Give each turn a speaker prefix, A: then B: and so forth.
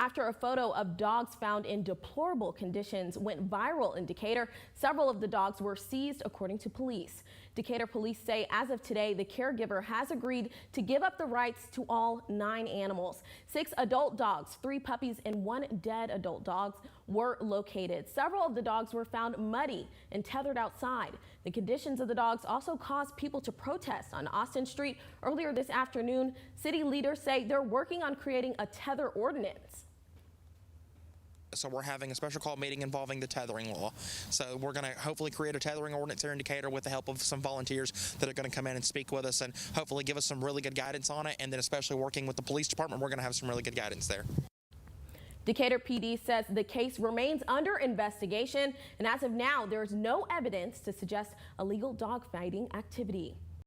A: after a photo of dogs found in deplorable conditions went viral in Decatur. Several of the dogs were seized, according to police. Decatur police say as of today, the caregiver has agreed to give up the rights to all 9 animals. 6 adult dogs, 3 puppies, and 1 dead adult dog were located. Several of the dogs were found muddy and tethered outside. The conditions of the dogs also caused people to protest on Austin Street earlier this afternoon. City leaders say they're working on creating a tether ordinance.
B: So we're having a special call meeting involving the tethering law. So we're going to hopefully create a tethering ordinance here in Decatur with the help of some volunteers that are going to come in and speak with us and hopefully give us some really good guidance on it. And then especially working with the police department, we're going to have some really good guidance there.
A: Decatur PD says the case remains under investigation, and as of now, there is no evidence to suggest illegal dog fighting activity.